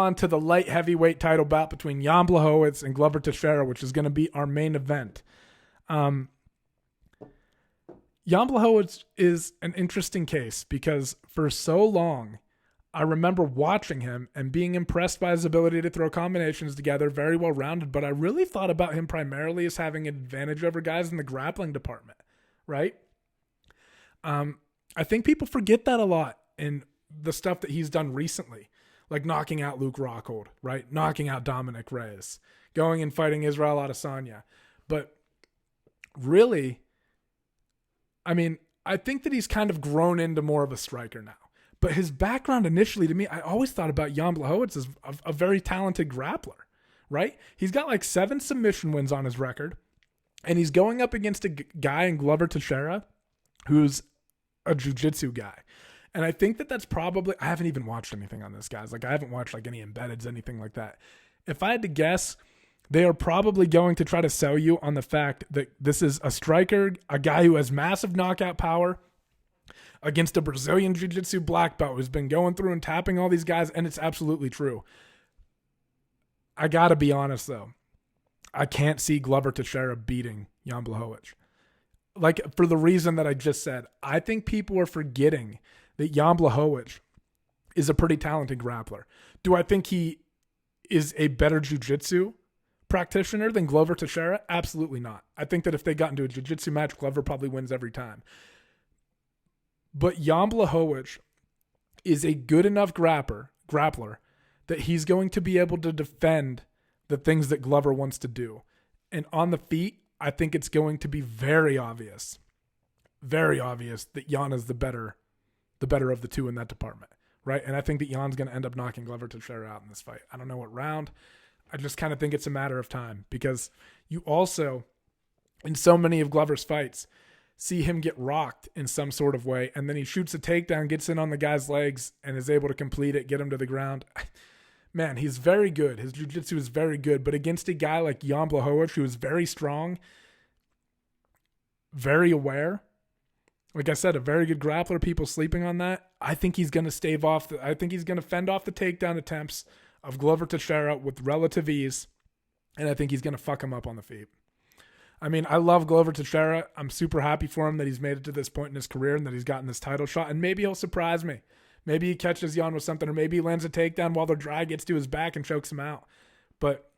On to the light heavyweight title bout between Jan Blachowicz and Glover Teixeira, which is going to be our main event. Jan Blachowicz is an interesting case because for so long, I remember watching him and being impressed by his ability to throw combinations together, very well rounded, but I really thought about him primarily as having an advantage over guys in the grappling department, right? I think people forget that a lot in the stuff that he's done recently. Like knocking out Luke Rockhold, right? Knocking out Dominic Reyes, going and fighting Israel Adesanya. But really, I mean, I think that he's kind of grown into more of a striker now. But his background initially, to me, I always thought about Jan Blachowicz as a very talented grappler, right? He's got like 7 submission wins on his record. And he's going up against a guy in Glover Teixeira who's a jiu-jitsu guy. And I think that that's probably, I haven't even watched anything on this, guys. Like I haven't watched like any embeddeds, anything like that. If I had to guess, they are probably going to try to sell you on the fact that this is a striker, a guy who has massive knockout power against a Brazilian jiu-jitsu black belt who's been going through and tapping all these guys. And it's absolutely true. I got to be honest though. I can't see Glover Teixeira beating Jan Blachowicz. Like for the reason that I just said, I think people are forgetting that Jan Blachowicz is a pretty talented grappler. Do I think he is a better jiu-jitsu practitioner than Glover Teixeira? Absolutely not. I think that if they got into a jiu-jitsu match, Glover probably wins every time. But Jan Blachowicz is a good enough grappler that he's going to be able to defend the things that Glover wants to do. And on the feet, I think it's going to be very obvious that Jan is the better of the two in that department, right? And I think that Jan's going to end up knocking Glover Teixeira out in this fight. I don't know what round. I just kind of think it's a matter of time because you also, in so many of Glover's fights, see him get rocked in some sort of way, and then he shoots a takedown, gets in on the guy's legs, and is able to complete it, get him to the ground. Man, he's very good. His jiu-jitsu is very good, but against a guy like Jan Blachowicz, who is very strong, very aware, like I said, a very good grappler, people sleeping on that. I think he's going to I think he's going to fend off the takedown attempts of Glover Teixeira with relative ease, and I think he's going to fuck him up on the feet. I mean, I love Glover Teixeira. I'm super happy for him that he's made it to this point in his career and that he's gotten this title shot, and maybe he'll surprise me. Maybe he catches Jan with something, or maybe he lands a takedown while they're dry, gets to his back, and chokes him out. But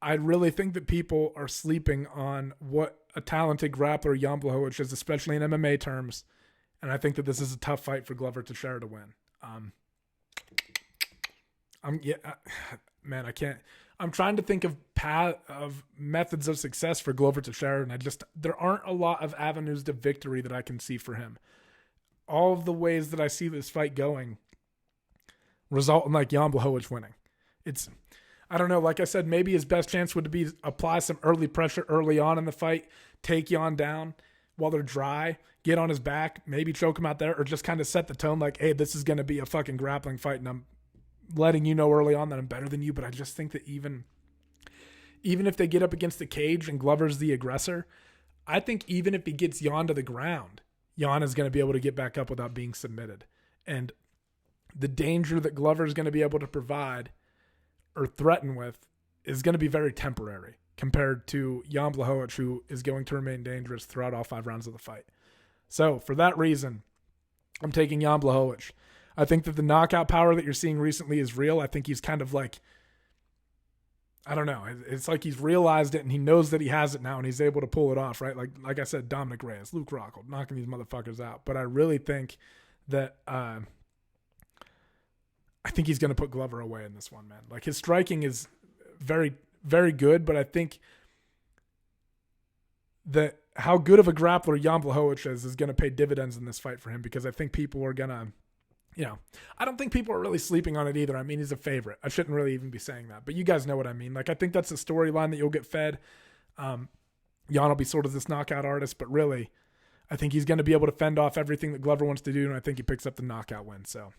I really think that people are sleeping on what a talented grappler Jan Blachowicz is, especially in MMA terms. And I think that this is a tough fight for Glover Teixeira to win. I can't. I'm trying to think of methods of success for Glover Teixeira, and there aren't a lot of avenues to victory that I can see for him. All of the ways that I see this fight going result in like Jan Blachowicz winning. I don't know. Like I said, maybe his best chance would be apply some early pressure early on in the fight, take Jan down while they're dry, get on his back, maybe choke him out there, or just kind of set the tone like, hey, this is going to be a fucking grappling fight, and I'm letting you know early on that I'm better than you. But I just think that even if they get up against the cage and Glover's the aggressor, I think even if he gets Jan to the ground, Jan is going to be able to get back up without being submitted. And the danger that Glover is going to be able to provide or threaten with is going to be very temporary compared to Jan Blachowicz, who is going to remain dangerous throughout all 5 rounds of the fight. So for that reason, I'm taking Jan Blachowicz. I think that the knockout power that you're seeing recently is real. I think he's kind of like, I don't know. It's like he's realized it and he knows that he has it now and he's able to pull it off, right? Like I said, Dominic Reyes, Luke Rockhold, knocking these motherfuckers out. But I really think that I think he's going to put Glover away in this one, man. Like his striking is very, very good, but I think that how good of a grappler Jan Blachowicz is going to pay dividends in this fight for him, because I think people are going to, I don't think people are really sleeping on it either. I mean, he's a favorite. I shouldn't really even be saying that, but you guys know what I mean. Like, I think that's a storyline that you'll get fed. Jan will be sort of this knockout artist, but really, I think he's going to be able to fend off everything that Glover wants to do, and I think he picks up the knockout win. So